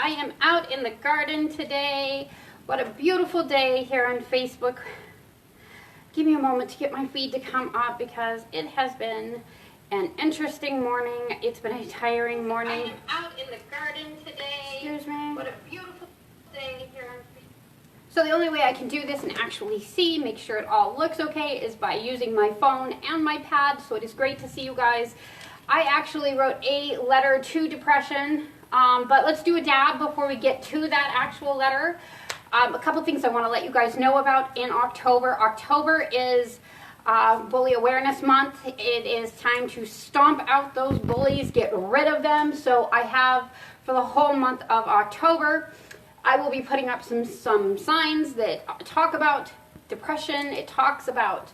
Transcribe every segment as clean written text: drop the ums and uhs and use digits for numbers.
I am out in the garden today. What a beautiful day here on Facebook. Give me a moment to get my feed to come up because it has been an interesting morning. It's been a tiring morning. I am out in the garden today. Excuse me. What a beautiful day here on Facebook. So the only way I can do this and actually see, make sure it all looks okay, is by using my phone and my pad. So it is great to see you guys. I actually wrote a letter to depression, but let's do a dab before we get to that actual letter. A couple things I want to let you guys know about in October. October is Bully Awareness Month. It is time to stomp out those bullies, get rid of them. So I have, for the whole month of October, I will be putting up some signs that talk about depression. It talks about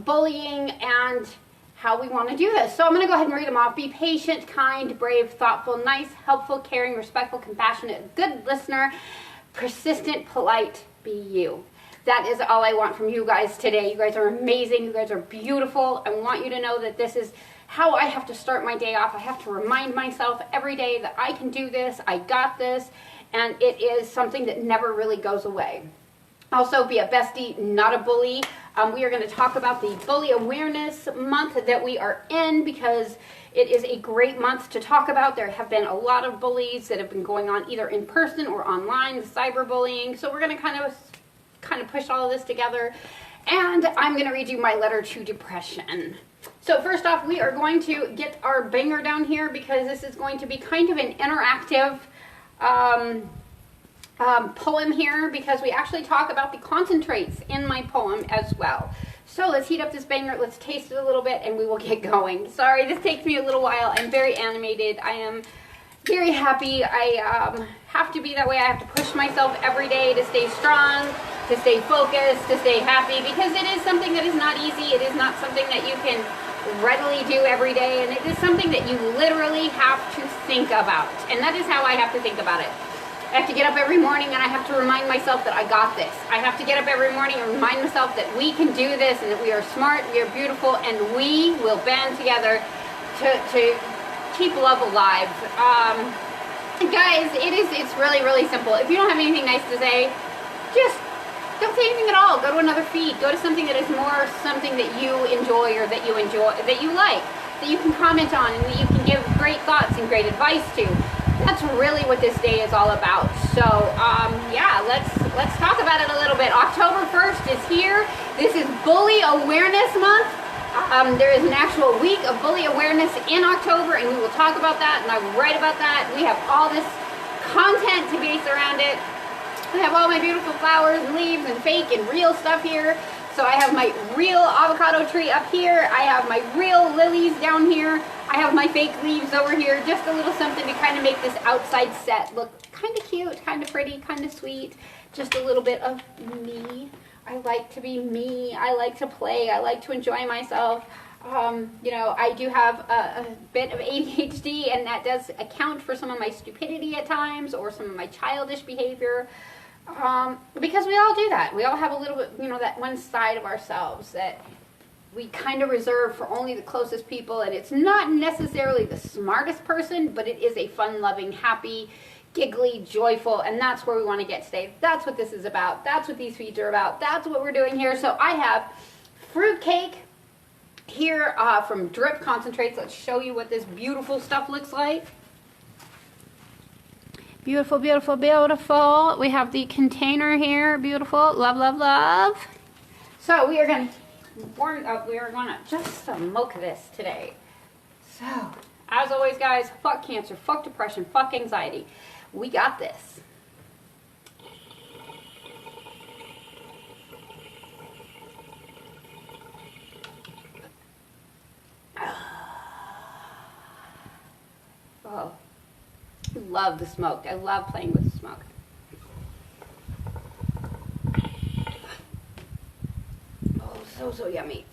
bullying and how we want to do this. So I'm going to go ahead and read them off. Be patient, kind, brave, thoughtful, nice, helpful, caring, respectful, compassionate, good listener, persistent, polite, be you. That is all I want from you guys today. You guys are amazing. You guys are beautiful. I want you to know that this is how I have to start my day off. I have to remind myself every day that I can do this. I got this. And it is something that never really goes away. Also, be a bestie, not a bully. We are going to talk about the Bully Awareness Month that we are in because it is a great month to talk about. There have been a lot of bullies that have been going on either in person or online, the cyberbullying. So we're going to kind of push all of this together. And I'm going to read you my letter to depression. So first off, we are going to get our banger down here because this is going to be kind of an interactive poem here because we actually talk about the concentrates in my poem as well. So let's heat up this banger, let's taste it a little bit, and we will get going. Sorry, this takes me a little while. I'm very animated. I am very happy. I have to be that way. I have to push myself every day to stay strong, to stay focused, to stay happy, because it is something that is not easy. It is not something that you can readily do every day, and it is something that you literally have to think about. And that is how I have to think about it. I have to get up every morning and I have to remind myself that I got this. I have to get up every morning and remind myself that we can do this and that we are smart, we are beautiful, and we will band together to keep love alive. Guys, it's really, really simple. If you don't have anything nice to say, just don't say anything at all. Go to another feed. Go to something that is more something that you enjoy or that you like, that you can comment on and that you can give great thoughts and great advice to. That's really what this day is all about. So, yeah, let's talk about it a little bit. October 1st is here. This is Bully Awareness Month. There is an actual week of bully awareness in October, and we will talk about that, and I will write about that. We have all this content to base around it. I have all my beautiful flowers and leaves and fake and real stuff here. So I have my real avocado tree up here. I have my real lilies down here. I have my fake leaves over here. Just a little something to kind of make this outside set look kind of cute, kind of pretty, kind of sweet. Just a little bit of me. I like to be me. I like to play. I like to enjoy myself. You know, I do have a bit of ADHD, and that does account for some of my stupidity at times or some of my childish behavior. Because we all do that. We all have a little bit, you know, that one side of ourselves that we kind of reserve for only the closest people, and it's not necessarily the smartest person, but it is a fun-loving, happy, giggly, joyful, and that's where we want to get today. That's what this is about. That's what these feeds are about. That's what we're doing here. So I have fruitcake here from Drip Concentrates. Let's show you what this beautiful stuff looks like. Beautiful, beautiful, beautiful. We have the container here. Beautiful. Love, love, love. So we are going to just smoke this today. So, as always, guys, fuck cancer, fuck depression, fuck anxiety. We got this. Oh. I love the smoke. I love playing with the smoke. Oh, so yummy.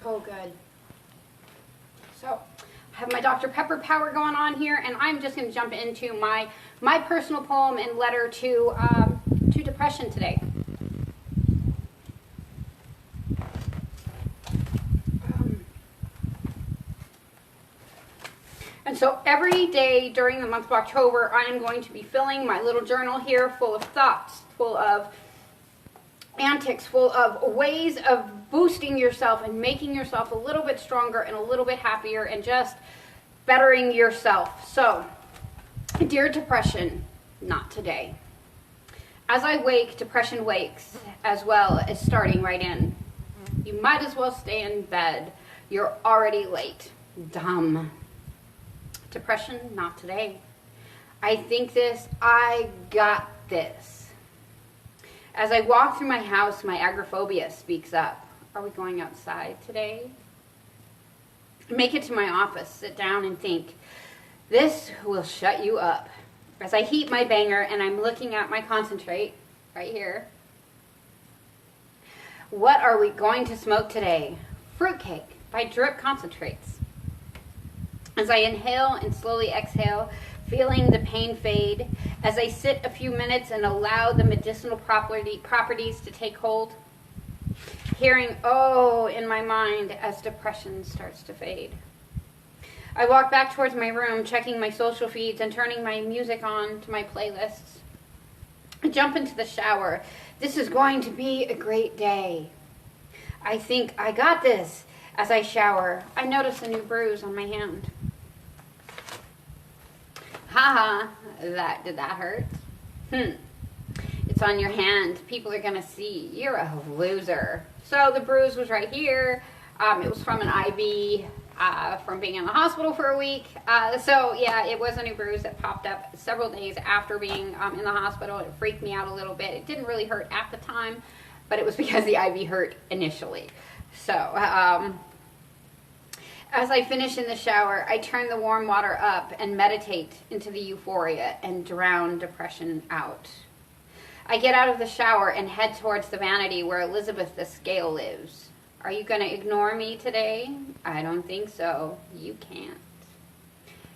So good. So, I have my Dr. Pepper power going on here, and I'm just going to jump into my personal poem and letter to depression today. And so every day during the month of October, I am going to be filling my little journal here full of thoughts, full of antics, full of ways of boosting yourself and making yourself a little bit stronger and a little bit happier and just bettering yourself. So, dear depression, not today. As I wake, depression wakes as well as starting right in. You might as well stay in bed. You're already late. Dumb. Depression, not today. I think this, I got this. As I walk through my house, my agoraphobia speaks up. Are we going outside today? Make it to my office, sit down and think. This will shut you up. As I heat my banger and I'm looking at my concentrate, right here. What are we going to smoke today? Fruitcake by Drip Concentrates. As I inhale and slowly exhale, feeling the pain fade, as I sit a few minutes and allow the medicinal properties to take hold, hearing oh in my mind as depression starts to fade. I walk back towards my room, checking my social feeds and turning my music on to my playlists. I jump into the shower. This is going to be a great day. I think I got this. As I shower, I notice a new bruise on my hand. Haha, did that hurt? It's on your hand. People are gonna see. You're a loser. So the bruise was right here. It was from an IV from being in the hospital for a week. So yeah, it was a new bruise that popped up several days after being in the hospital. It freaked me out a little bit. It didn't really hurt at the time, but it was because the IV hurt initially. So as I finish in the shower, I turn the warm water up and meditate into the euphoria and drown depression out. I get out of the shower and head towards the vanity where Elizabeth the scale lives. Are you going to ignore me today? I don't think so. You can't.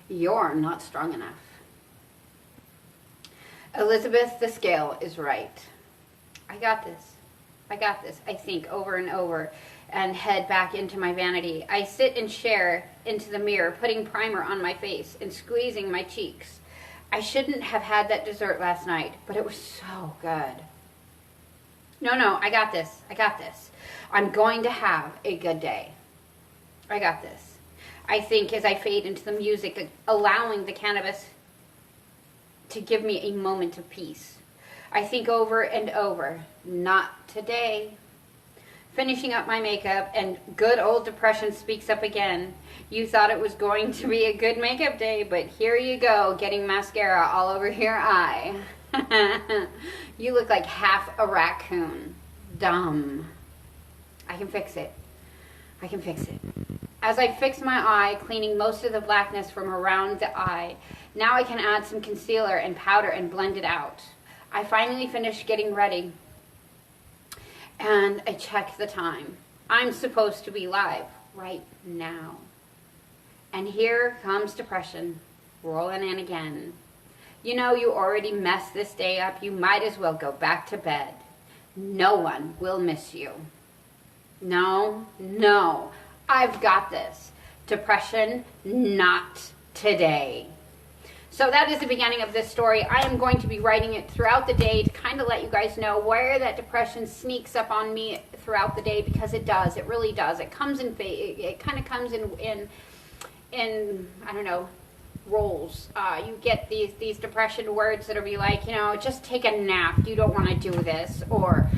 You're not strong enough. Elizabeth the scale is right. I got this. I got this, I think, over and over, and head back into my vanity. I sit and stare into the mirror, putting primer on my face and squeezing my cheeks. I shouldn't have had that dessert last night, but it was so good. No, I got this. I got this. I'm going to have a good day. I got this. I think as I fade into the music, allowing the cannabis to give me a moment of peace. I think over and over, not today. Finishing up my makeup, and good old depression speaks up again. You thought it was going to be a good makeup day, but here you go, getting mascara all over your eye. You look like half a raccoon. Dumb. I can fix it. I can fix it. As I fix my eye, cleaning most of the blackness from around the eye, now I can add some concealer and powder and blend it out. I finally finished getting ready, and I check the time. I'm supposed to be live right now. And here comes depression, rolling in again. You know you already messed this day up. You might as well go back to bed. No one will miss you. No, I've got this. Depression, not today. So that is the beginning of this story. I am going to be writing it throughout the day to kind of let you guys know where that depression sneaks up on me throughout the day, because it does. It really does. It comes in, it kind of comes in I don't know, roles. You get these depression words that'll be like, you know, just take a nap. You don't want to do this. Or,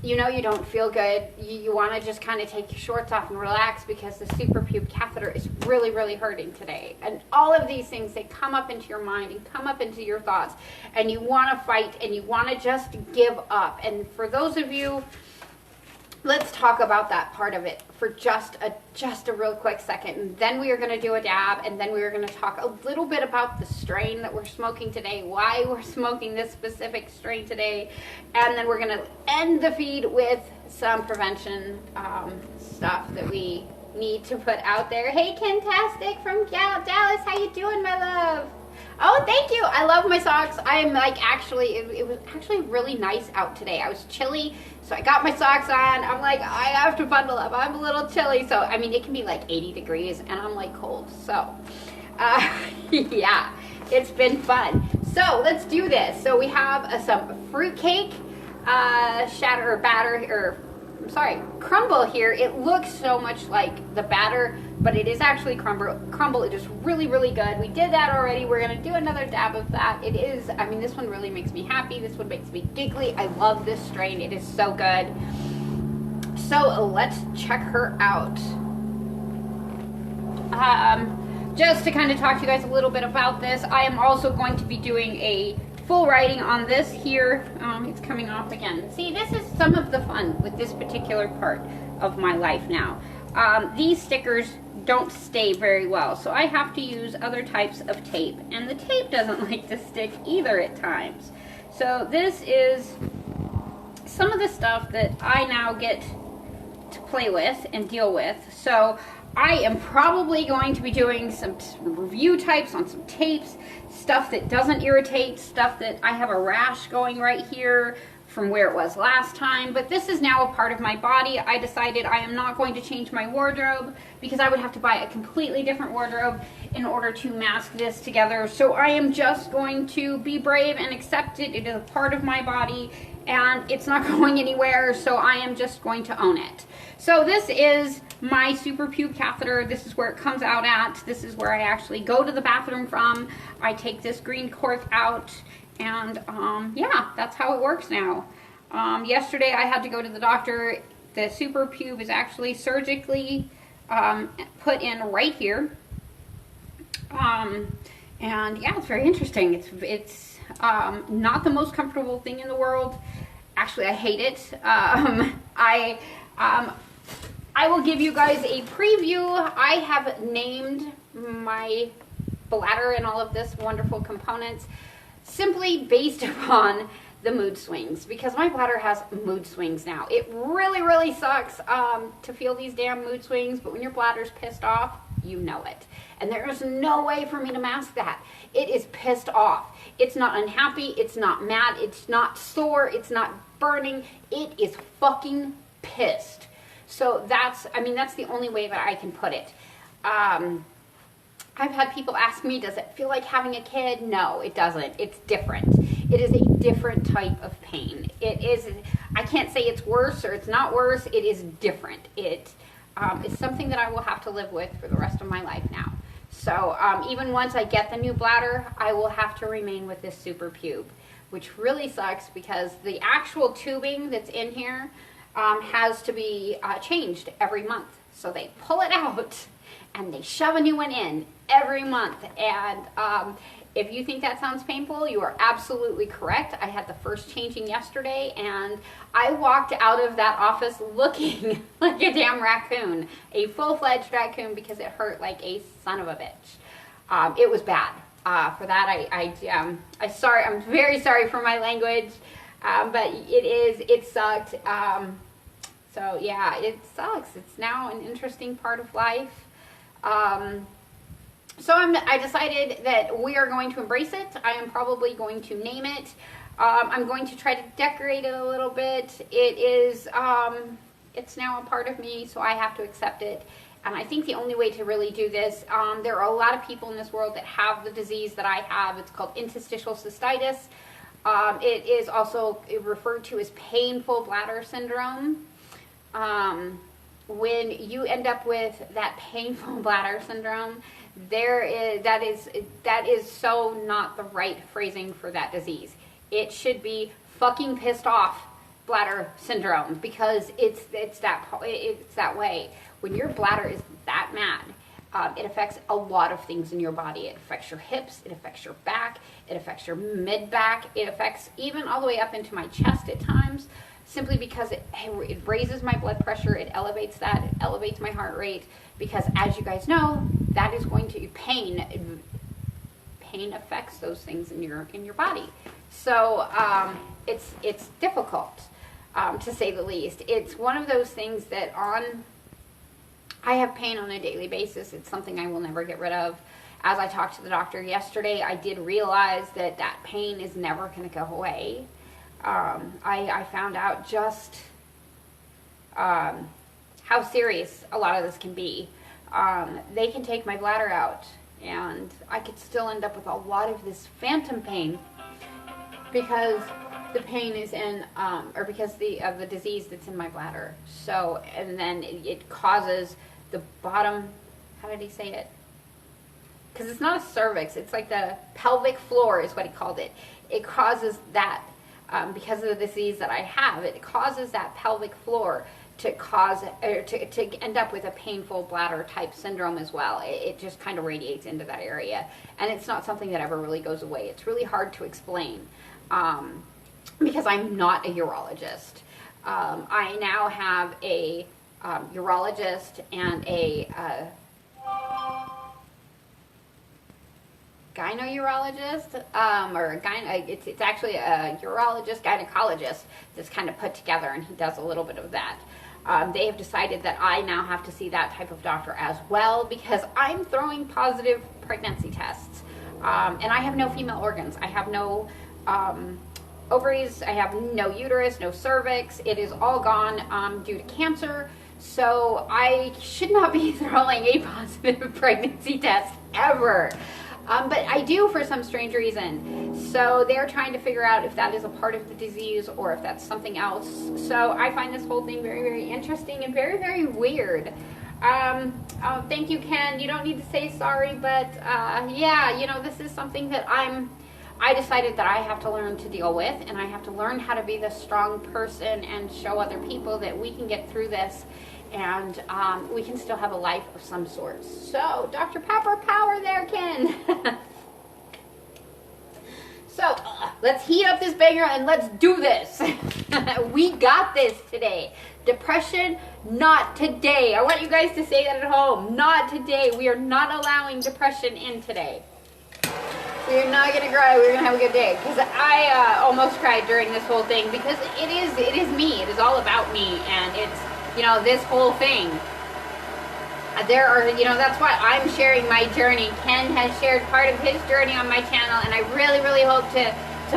you know, you don't feel good. You want to just kind of take your shorts off and relax because the suprapube catheter is really, really hurting today. And all of these things, they come up into your mind and come up into your thoughts. And you want to fight and you want to just give up. And for those of you, let's talk about that part of it for just a real quick second. And then we are going to do a dab, and then we are going to talk a little bit about the strain that we're smoking today, why we're smoking this specific strain today, and then we're going to end the feed with some prevention stuff that we need to put out there. Hey, Kentastic from Dallas, how you doing, my love? Oh, thank you. I love my socks. I am like actually, it was actually really nice out today. I was chilly, so I got my socks on. I'm like, I have to bundle up. I'm a little chilly. So, I mean, it can be like 80 degrees and I'm like cold. So, yeah, it's been fun. So let's do this. So we have some fruitcake, crumble here. It looks so much like the batter, but it is actually crumble. It is really, really good. We did that already. We're gonna do another dab of that. It is, I mean, this one really makes me happy. This one makes me giggly. I love this strain. It is so good. So let's check her out. Just to kind of talk to you guys a little bit about this, I am also going to be doing a full writing on this here. It's coming off again. See, this is some of the fun with this particular part of my life now. These stickers don't stay very well, so I have to use other types of tape, and the tape doesn't like to stick either at times. So this is some of the stuff that I now get to play with and deal with. So I am probably going to be doing some review types on some tapes, stuff that doesn't irritate, stuff that I have a rash going right here from where it was last time, but this is now a part of my body. I decided I am not going to change my wardrobe because I would have to buy a completely different wardrobe in order to mask this together. So I am just going to be brave and accept it. It is a part of my body and it's not going anywhere, so I am just going to own it. So this is my super pube catheter. This is where it comes out at. This is where I actually go to the bathroom from. I take this green cork out, and yeah, that's how it works now. Yesterday I had to go to the doctor. The super pube is actually surgically put in right here. And yeah, it's very interesting. It's not the most comfortable thing in the world. Actually, I hate it. I will give you guys a preview. I have named my bladder and all of this wonderful components simply based upon the mood swings, because my bladder has mood swings now. It really, really sucks to feel these damn mood swings, but when your bladder's pissed off, you know it. And there is no way for me to mask that. It is pissed off. It's not unhappy, it's not mad, it's not sore, it's not burning, it is fucking pissed. So that's, I mean, that's the only way that I can put it. I've had people ask me, does it feel like having a kid? No, it doesn't. It's different. It is a different type of pain. It is, I can't say it's worse or it's not worse. It is different. It is something that I will have to live with for the rest of my life now. So even once I get the new bladder, I will have to remain with this super pube, which really sucks because the actual tubing that's in here has to be changed every month. So they pull it out and they shove a new one in every month. And if you think that sounds painful, you are absolutely correct. I had the first changing yesterday and I walked out of that office looking like a damn raccoon, a full-fledged raccoon, because it hurt like a son of a bitch. It was bad. For that, I'm very sorry for my language, but it sucked. So yeah, it sucks. It's now an interesting part of life. So I decided that we are going to embrace it. I am probably going to name it. I'm going to try to decorate it a little bit. It is, it's now a part of me, so I have to accept it. And I think the only way to really do this, there are a lot of people in this world that have the disease that I have. It's called interstitial cystitis. It is also referred to as painful bladder syndrome. When you end up with that painful bladder syndrome, that is so not the right phrasing for that disease. It should be fucking pissed off bladder syndrome, because it's that way. When your bladder is that mad, it affects a lot of things in your body. It affects your hips, it affects your back, it affects your mid-back, it affects even all the way up into my chest at times, simply because it raises my blood pressure, it elevates that, it elevates my heart rate, because as you guys know, that is going to pain affects those things in your body. So it's difficult, to say the least. It's one of those things that I have pain on a daily basis. It's something I will never get rid of. as I talked to the doctor yesterday, I did realize that that pain is never going to go away. I found out just how serious a lot of this can be. They can take my bladder out, and I could still end up with a lot of this phantom pain because the pain is in, or because of the disease that's in my bladder. So, and then it causes the bottom, how did he say it? Because it's not a cervix, it's like the pelvic floor is what he called it. It causes that, because of the disease that I have, it causes that pelvic floor to cause, or to end up with a painful bladder type syndrome as well. It just kind of radiates into that area. And it's not something that ever really goes away. It's really hard to explain. Because I'm not a urologist. I now have a urologist and a gyno-urologist, or it's actually a urologist, gynecologist that's kind of put together, and he does a little bit of that. They have decided that I now have to see that type of doctor as well because I'm throwing positive pregnancy tests. And I have no female organs. I have no ovaries, I have no uterus, no cervix. It is all gone due to cancer. So I should not be throwing a positive pregnancy test ever. But I do for some strange reason. So they're trying to figure out if that is a part of the disease or if that's something else. So I find this whole thing very, very interesting and very, very weird. Thank you, Ken. You don't need to say sorry, but yeah, you know, this is something that I decided that I have to learn to deal with, and I have to learn how to be this strong person and show other people that we can get through this, and we can still have a life of some sort. So, Dr. Pepper Power there, Ken. So, let's heat up this banger and let's do this. We got this today. Depression, not today. I want you guys to say that at home. Not today. We are not allowing depression in today. We're not gonna cry, we're gonna have a good day. Because I almost cried during this whole thing because it is me. It is all about me, and it's, you know, this whole thing. There are, you know, that's why I'm sharing my journey. Ken has shared part of his journey on my channel, and I really, really hope to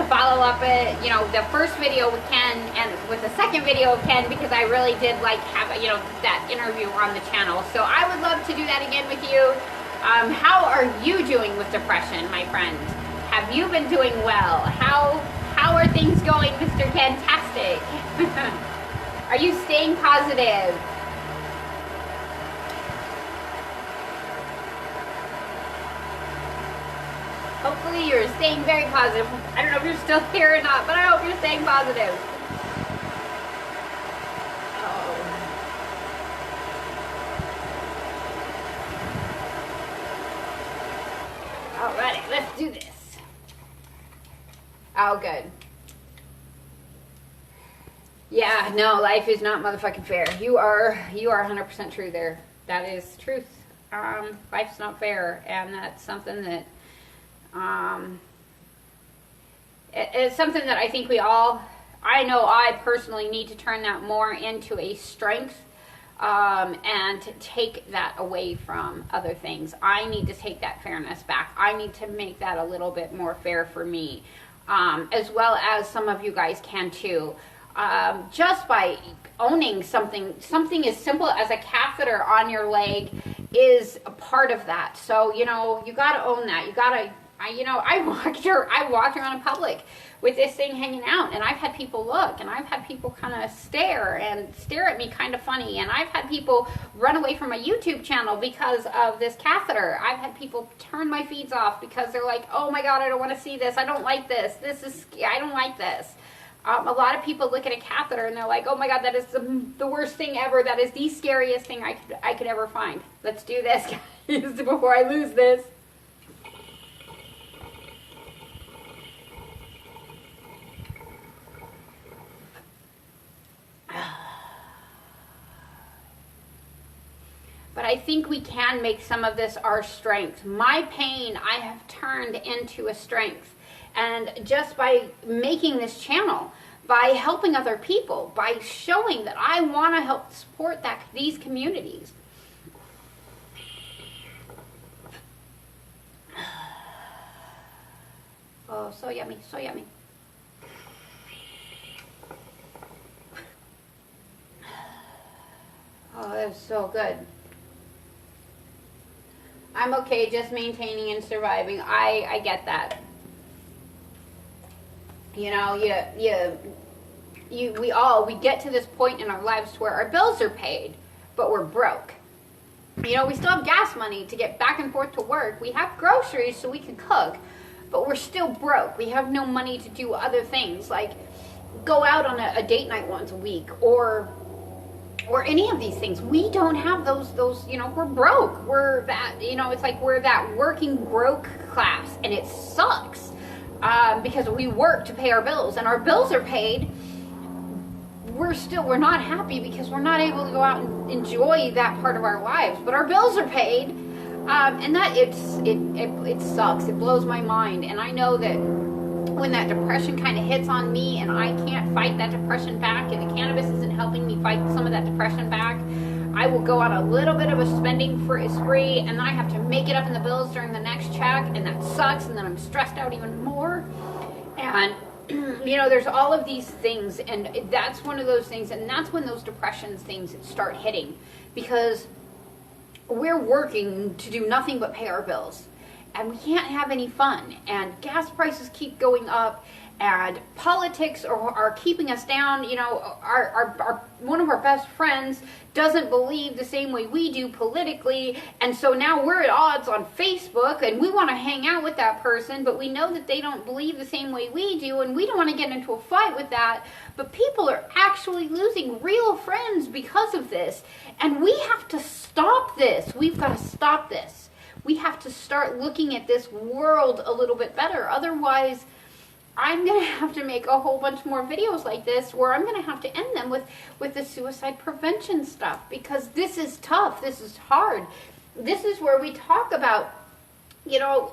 follow up it, you know, the first video with Ken and with the second video of Ken, because I really did like have, you know, that interview on the channel. So I would love to do that again with you. How are you doing with depression, my friend? Have you been doing well? How are things going, Mr. Fantastic? Are you staying positive? Hopefully you're staying very positive. I don't know if you're still here or not, but I hope you're staying positive. Alrighty, let's do this. Oh, good. Yeah, no, life is not motherfucking fair. You are 100% true there. That is truth. Life's not fair, and that's something that, it's something that I think we all, I know I personally need to turn that more into a strength, and to take that away from other things. I need to take that fairness back. I need to make that a little bit more fair for me, as well as some of you guys can too. Just by owning something as simple as a catheter on your leg is a part of that. So, you know, you got to own that. You got to, I walked around in public with this thing hanging out, and I've had people look, and I've had people kind of stare at me kind of funny, and I've had people run away from my YouTube channel because of this catheter. I've had people turn my feeds off because they're like, oh my God, I don't want to see this. I don't like this. I don't like this. A lot of people look at a catheter and they're like, oh my God, that is the worst thing ever. That is the scariest thing I could ever find. Let's do this, guys, before I lose this. But I think we can make some of this our strength. My pain, I have turned into a strength. And just by making this channel, by helping other people, by showing that I want to help support these communities. Oh, so yummy, so yummy. Oh, that's so good. I'm okay just maintaining and surviving. I get that. You know, we get to this point in our lives where our bills are paid, but we're broke. You know, we still have gas money to get back and forth to work. We have groceries so we can cook, but we're still broke. We have no money to do other things like go out on a date night once a week or any of these things. We don't have those, you know, we're broke. We're that, you know, it's like we're that working broke class, and it sucks because we work to pay our bills, and our bills are paid. We're not happy because we're not able to go out and enjoy that part of our lives, but our bills are paid, and that it sucks. It blows my mind, and I know that when that depression kind of hits on me and I can't fight that depression back, and the cannabis isn't helping me fight some of that depression back, I will go on a little bit of a spending spree, and then I have to make it up in the bills during the next check, and that sucks, and then I'm stressed out even more. And you know, there's all of these things, and that's one of those things, and that's when those depression things start hitting, because we're working to do nothing but pay our bills, and we can't have any fun, and gas prices keep going up, and politics are keeping us down. You know, our one of our best friends doesn't believe the same way we do politically, and so now we're at odds on Facebook, and we want to hang out with that person, but we know that they don't believe the same way we do, and we don't want to get into a fight with that. But people are actually losing real friends because of this, and we have to stop this. We've got to stop this. We have to start looking at this world a little bit better. Otherwise, I'm going to have to make a whole bunch more videos like this, where I'm going to have to end them with the suicide prevention stuff, because this is tough. This is hard. This is where we talk about, you know,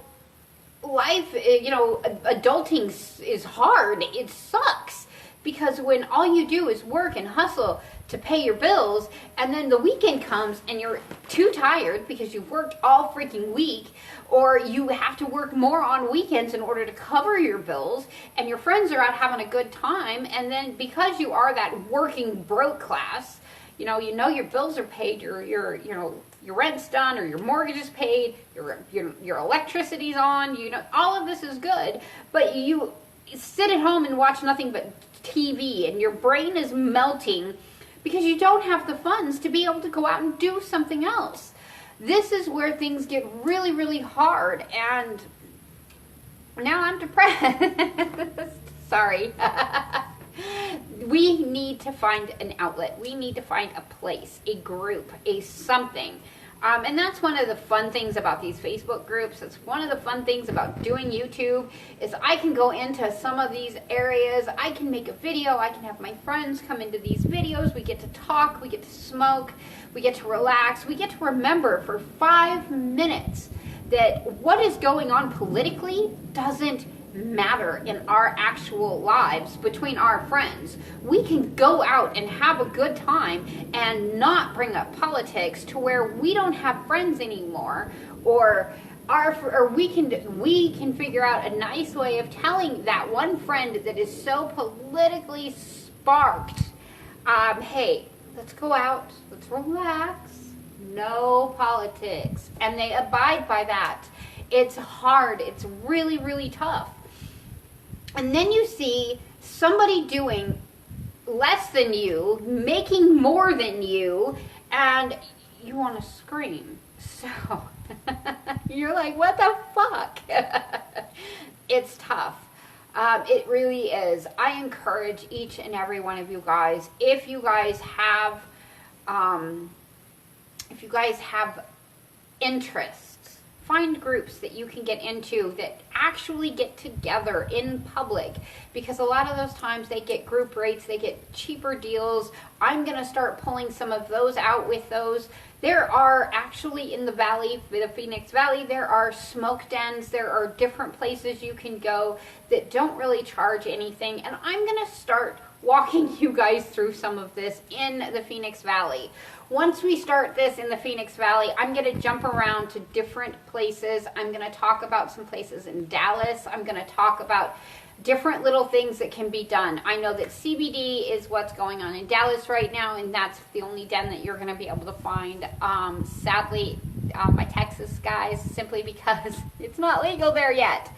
life, you know, adulting is hard. It sucks, because when all you do is work and hustle to pay your bills, and then the weekend comes and you're too tired because you've worked all freaking week, or you have to work more on weekends in order to cover your bills, and your friends are out having a good time, and then because you are that working broke class, you know your bills are paid, your rent's done, or your mortgage is paid, your electricity's on, you know, all of this is good, but you sit at home and watch nothing but TV, and your brain is melting because you don't have the funds to be able to go out and do something else. This is where things get really, really hard, and now I'm depressed. Sorry. We need to find an outlet. We need to find a place, a group, a something. And that's one of the fun things about these Facebook groups. It's one of the fun things about doing YouTube is I can go into some of these areas. I can make a video. I can have my friends come into these videos. We get to talk. We get to smoke. We get to relax. We get to remember for 5 minutes that what is going on politically doesn't matter in our actual lives between our friends. We can go out and have a good time and not bring up politics to where we don't have friends anymore, or we can figure out a nice way of telling that one friend that is so politically sparked, hey, let's go out, let's relax, no politics, and they abide by that. It's hard. It's really, really tough. And then you see somebody doing less than you, making more than you, and you want to scream. So you're like, what the fuck? It's tough. It really is. I encourage each and every one of you guys, if you guys have interests, find groups that you can get into that actually get together in public, because a lot of those times they get group rates, they get cheaper deals. I'm going to start pulling some of those out with those. There are actually in the valley, the Phoenix Valley, there are smoke dens, there are different places you can go that don't really charge anything, and I'm going to start walking you guys through some of this in the Phoenix Valley, once we start this in the Phoenix Valley, I'm going to jump around to different places. I'm going to talk about some places in Dallas. I'm going to talk about different little things that can be done. I know that CBD is what's going on in Dallas right now, and that's the only den that you're going to be able to find. Sadly, my Texas guys, simply because it's not legal there yet.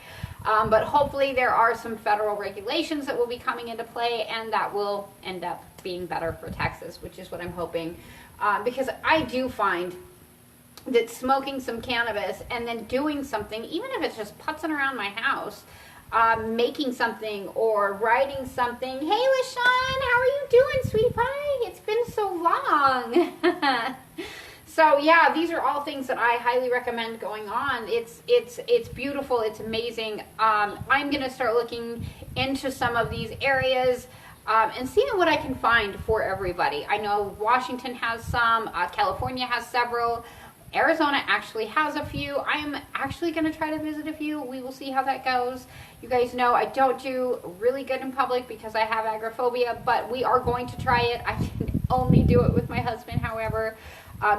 But hopefully there are some federal regulations that will be coming into play, and that will end up being better for Texas, which is what I'm hoping. Because I do find that smoking some cannabis and then doing something, even if it's just putzing around my house, making something or writing something. Hey, LaShawn, how are you doing, sweetie pie? It's been so long. So yeah, these are all things that I highly recommend going on. It's beautiful. It's amazing. I'm gonna start looking into some of these areas and seeing what I can find for everybody. I know Washington has some. California has several. Arizona actually has a few. I am actually going to try to visit a few. We will see how that goes. You guys know I don't do really good in public because I have agoraphobia, but we are going to try it. I can only do it with my husband, however,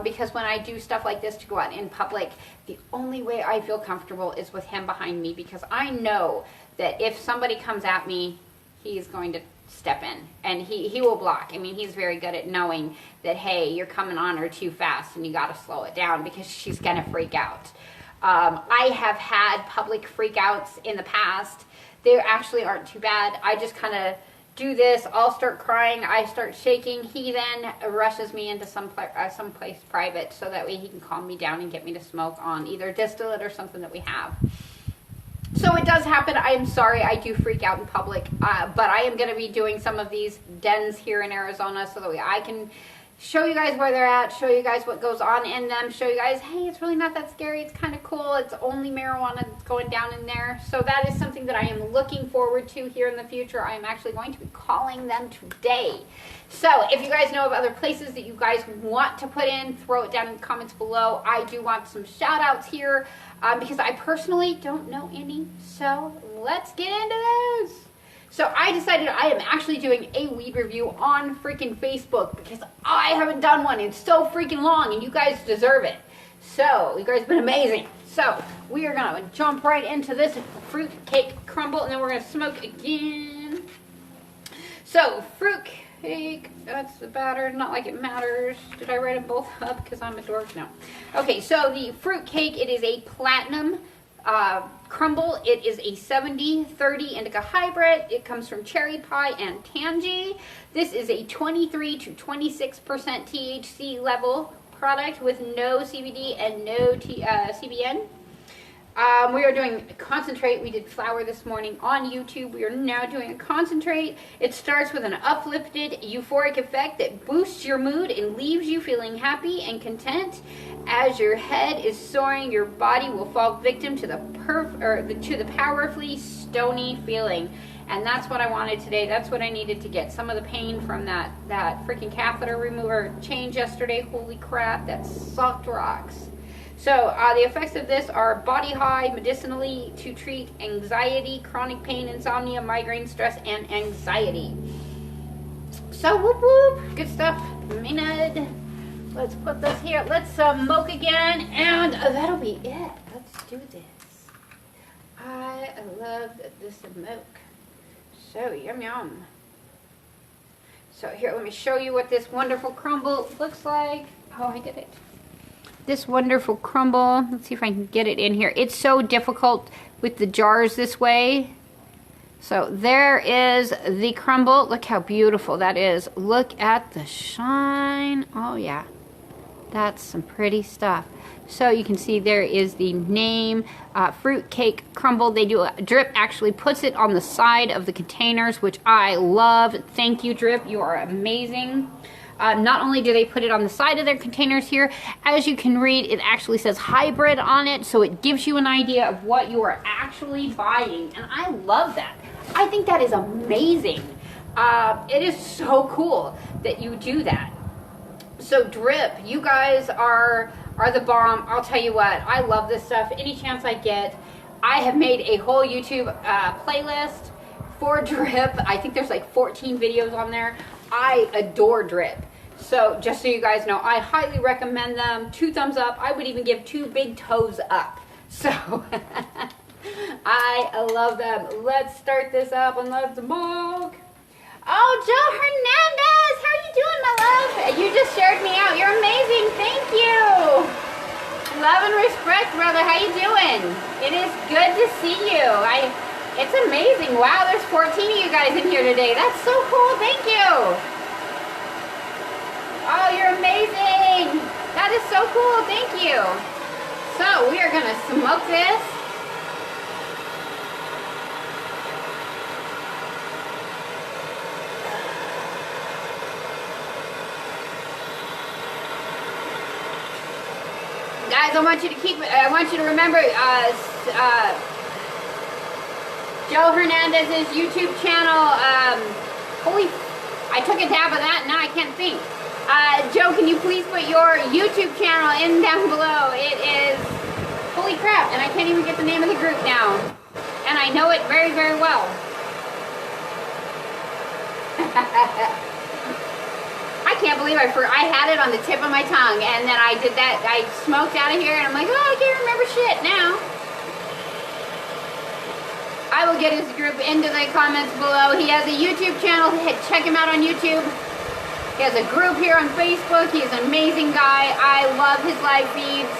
because when I do stuff like this to go out in public, the only way I feel comfortable is with him behind me, because I know that if somebody comes at me, he is going to step in, and he will block. I mean, he's very good at knowing that, hey, you're coming on her too fast and you got to slow it down, because she's gonna freak out. I have had public freakouts in the past. They actually aren't too bad. I just kind of do this, I'll start crying, I start shaking. He then rushes me into some place private, so that way he can calm me down and get me to smoke on either distillate or something that we have. So it does happen. I am sorry, I do freak out in public, but I am going to be doing some of these dens here in Arizona, so that way I can show you guys where they're at, show you guys what goes on in them, show you guys, hey, it's really not that scary, it's kind of cool, it's only marijuana that's going down in there. So that is something that I am looking forward to here in the future. I am actually going to be calling them today. So if you guys know of other places that you guys want to put in, throw it down in the comments below. I do want some shout outs here, because I personally don't know any. So let's get into those. So I decided I am actually doing a weed review on freaking Facebook, because I haven't done one in so freaking long, and you guys deserve it. So you guys have been amazing. So we are gonna jump right into this fruit cake crumble, and then we're gonna smoke again. So fruit cake, that's the batter, not like it matters. Did I write them both up because I'm a dork? No. Okay, so the fruit cake, it is a platinum crumble. It is a 70-30 indica hybrid. It comes from cherry pie and tangy. This is a 23 to 26% THC level product with no CBD and no CBN. We are doing a concentrate. We did flower this morning on YouTube. We are now doing a concentrate. It starts with an uplifted, euphoric effect that boosts your mood and leaves you feeling happy and content. As your head is soaring, your body will fall victim to the powerfully stony feeling. And that's what I wanted today. That's what I needed to get some of the pain from that freaking catheter remover change yesterday. Holy crap, that sucked rocks. So the effects of this are body high, medicinally to treat anxiety, chronic pain, insomnia, migraine, stress, and anxiety. So whoop whoop, good stuff. Maynard. Let's put this here. Let's smoke again, and that'll be it. Let's do this. I love the smoke. So yum yum. So here, let me show you what this wonderful crumble looks like. Oh, I did it. This wonderful crumble. Let's see if I can get it in here. It's so difficult with the jars this way. So there is the crumble. Look how beautiful that is. Look at the shine. Oh yeah, that's some pretty stuff. So you can see there is the name, fruit cake crumble. They do a Drip actually puts it on the side of the containers, which I love. Thank you, Drip. You are amazing. Not only do they put it on the side of their containers here, as you can read, it actually says hybrid on it, so it gives you an idea of what you are actually buying, and I love that. I think that is amazing. It is so cool that you do that. So Drip, you guys are the bomb. I'll tell you what, I love this stuff. Any chance I get, I have made a whole YouTube playlist for Drip. I think there's like 14 videos on there. I adore Drip. So just so you guys know, I highly recommend them. 2 thumbs up. I would even give 2 big toes up. So I love them. Let's start this up and let's smoke. Oh, Joe Hernandez, how are you doing, my love? You just shared me out. You're amazing. Thank you. Love and respect, brother. How you doing? It is good to see you. It's amazing. Wow, there's 14 of you guys in here today. That's so cool. Thank you. Oh, you're amazing. That is so cool. Thank you. So we are going to smoke this. Guys, I want you to remember Joe Hernandez's YouTube channel. I took a dab of that, now I can't think. Joe, can you please put your YouTube channel in down below? It is, holy crap, and I can't even get the name of the group now. And I know it very, very well. I can't believe I had it on the tip of my tongue, and then I did that. I smoked out of here, and I'm like, oh, I can't remember shit now. I will get his group into the comments below. He has a YouTube channel. Check him out on YouTube. He has a group here on Facebook. He's an amazing guy. I love his live feeds.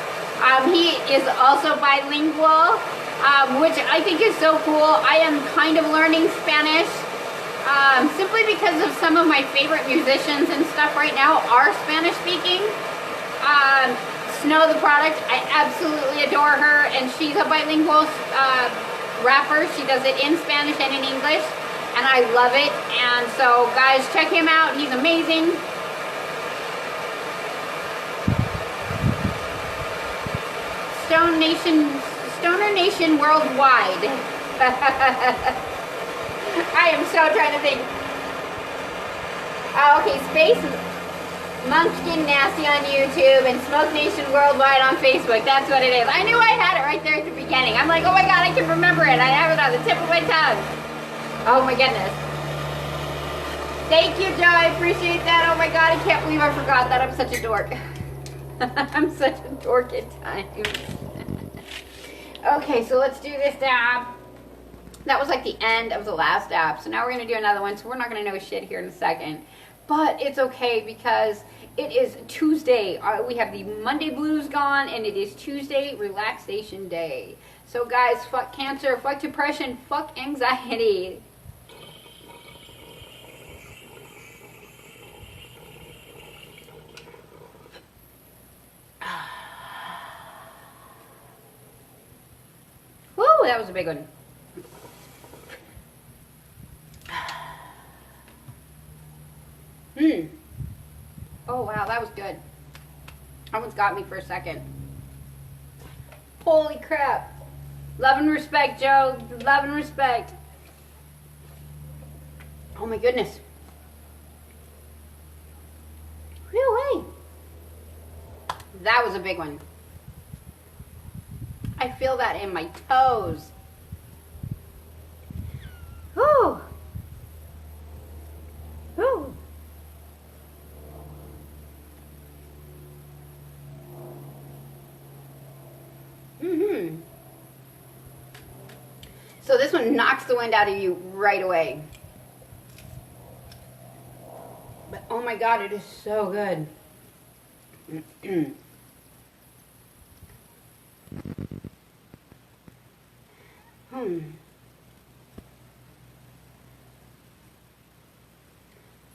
He is also bilingual, which I think is so cool. I am kind of learning Spanish. Simply because of some of my favorite musicians and stuff right now are Spanish speaking. Snow the Product, I absolutely adore her, and she's a bilingual rapper. She does it in Spanish and in English, and I love it. And so guys, check him out. He's amazing. Stoner Nation Worldwide. I am so trying to think. Oh, okay, Space Munchkin Nasty on YouTube and Smoke Nation Worldwide on Facebook. That's what it is. I knew I had it right there at the beginning. I'm like, oh my god, I can remember it. I have it on the tip of my tongue. Oh my goodness. Thank you, Joe. I appreciate that. Oh my god, I can't believe I forgot that. I'm such a dork. I'm such a dork at times. Okay, so let's do this dab. That was like the end of the last dab. So now we're going to do another one. So we're not going to know shit here in a second. But it's okay because it is Tuesday. We have the Monday blues gone, and it is Tuesday relaxation day. So guys, fuck cancer, fuck depression, fuck anxiety. Woo, that was a big one. Oh wow, that was good. That one's got me for a second. Holy crap. Love and respect, Joe. Love and respect. Oh my goodness. Really? That was a big one. I feel that in my toes. Whew. Whew. So this one knocks the wind out of you right away. But oh my god, it is so good.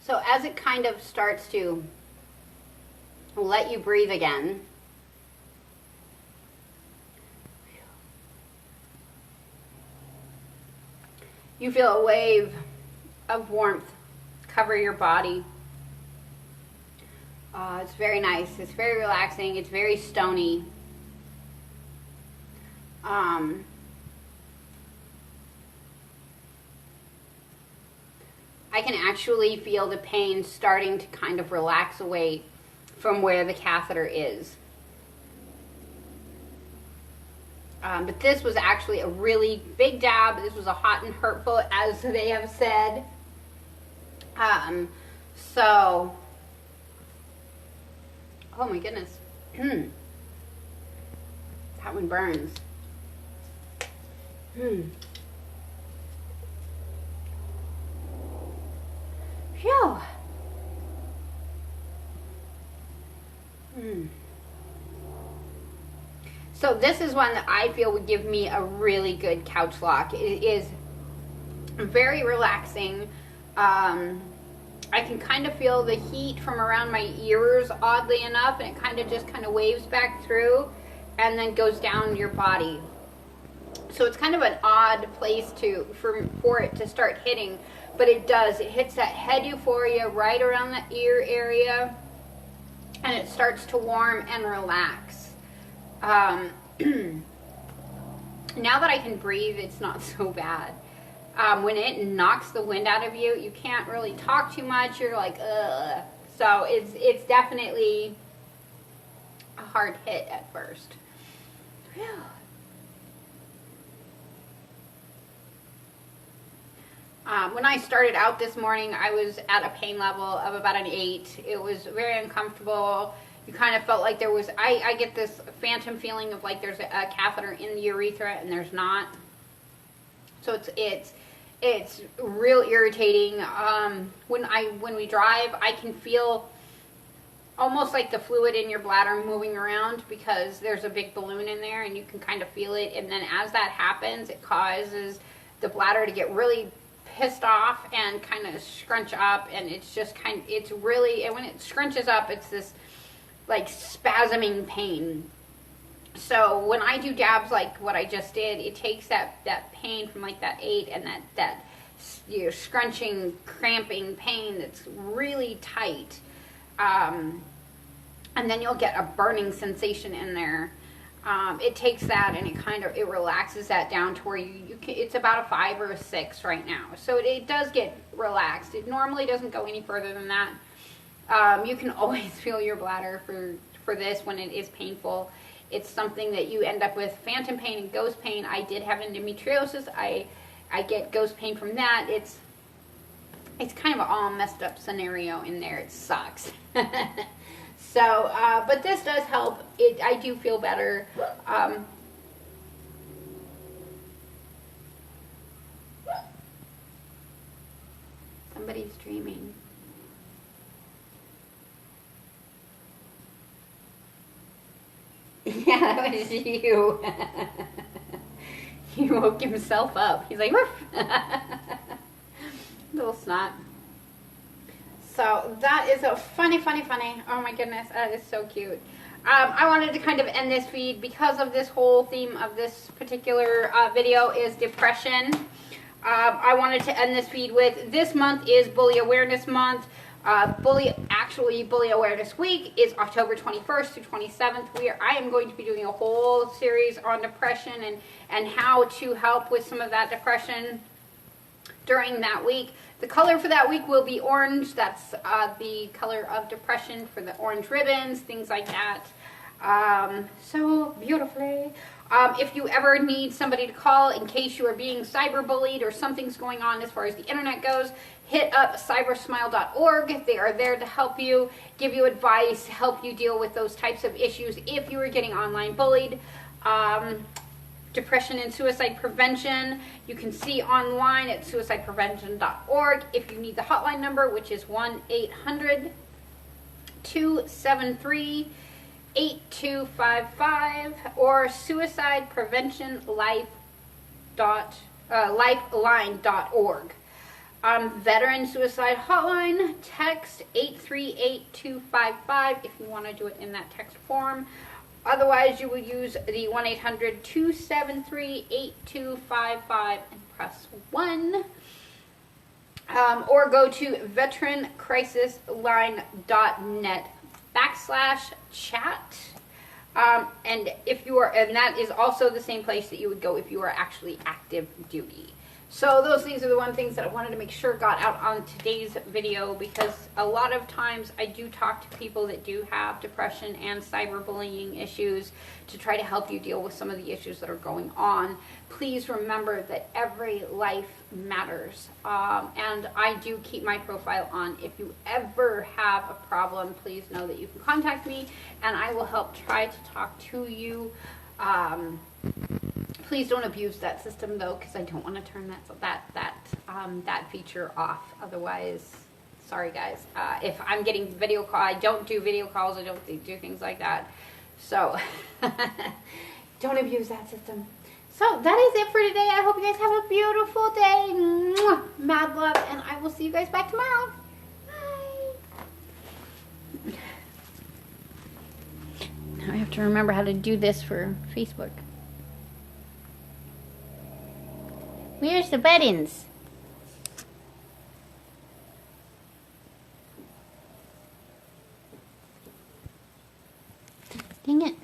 So as it kind of starts to let you breathe again, you feel a wave of warmth cover your body. It's very nice. It's very relaxing. It's very stony. I can actually feel the pain starting to kind of relax away from where the catheter is. But this was actually a really big dab. This was a hot and hurtful, as they have said. So Oh my goodness. That one burns. Phew. So this is one that I feel would give me a really good couch lock. It is very relaxing. I can kind of feel the heat from around my ears, oddly enough, and it kind of just waves back through and then goes down your body. So it's kind of an odd place for it to start hitting, but it does. It hits that head euphoria right around the ear area, and it starts to warm and relax. Now that I can breathe, it's not so bad. When it knocks the wind out of you, you can't really talk too much. You're like, ugh. So it's definitely a hard hit at first. Whew. When I started out this morning, I was at a pain level of about an 8. It was very uncomfortable. You kind of felt like there was, I get this phantom feeling of like there's a catheter in the urethra, and there's not. So it's real irritating. When we drive, I can feel almost like the fluid in your bladder moving around because there's a big balloon in there, and you can kind of feel it. And then as that happens, it causes the bladder to get really pissed off and kind of scrunch up, and it's just it's really, and when it scrunches up, it's this like spasming pain. So when I do dabs like what I just did, it takes that pain from like that 8 and that scrunching, cramping pain that's really tight, and then you'll get a burning sensation in there. It takes that and it relaxes that down to where it's about a 5 or a 6 right now. So it does get relaxed. It normally doesn't go any further than that. You can always feel your bladder for this when it is painful. It's something that you end up with phantom pain and ghost pain. I did have endometriosis. I get ghost pain from that. It's kind of an all messed up scenario in there. It sucks. So, but this does help. I do feel better. Somebody's dreaming. Yeah, that was you. He woke himself up. He's like, woof. Little snot. So that is a funny. Oh my goodness, that is so cute. I wanted to kind of end this feed because of this whole theme of this particular video is depression. I wanted to end this feed with, this month is Bully Awareness Month. Bully Awareness Week is October 21st through 27th. I am going to be doing a whole series on depression and how to help with some of that depression during that week. The color for that week will be orange. That's the color of depression for the orange ribbons, things like that. So beautifully. If you ever need somebody to call in case you are being cyberbullied or something's going on as far as the internet goes, hit up cybersmile.org. They are there to help you, give you advice, help you deal with those types of issues if you are getting online bullied. Depression and suicide prevention, you can see online at suicideprevention.org. If you need the hotline number, which is 1-800-273-8255, or suicidepreventionlifeline.org. Veteran suicide hotline, text 838-255 if you want to do it in that text form. Otherwise, you will use the 1-800-273-8255 and press 1. Or go to veterancrisisline.net/chat. And that is also the same place that you would go if you are actually active duty. So these are the things that I wanted to make sure got out on today's video, because a lot of times I do talk to people that do have depression and cyberbullying issues to try to help you deal with some of the issues that are going on. Please remember that every life matters. And I do keep my profile on. If you ever have a problem, please know that you can contact me and I will help try to talk to you. Please don't abuse that system though, because I don't want to turn that feature off. Otherwise, sorry guys. If I'm getting video call, I don't do video calls. I don't do things like that. So don't abuse that system. So that is it for today. I hope you guys have a beautiful day. Mwah! Mad love, and I will see you guys back tomorrow. Bye. Now I have to remember how to do this for Facebook. Where's the buttons? Dang it.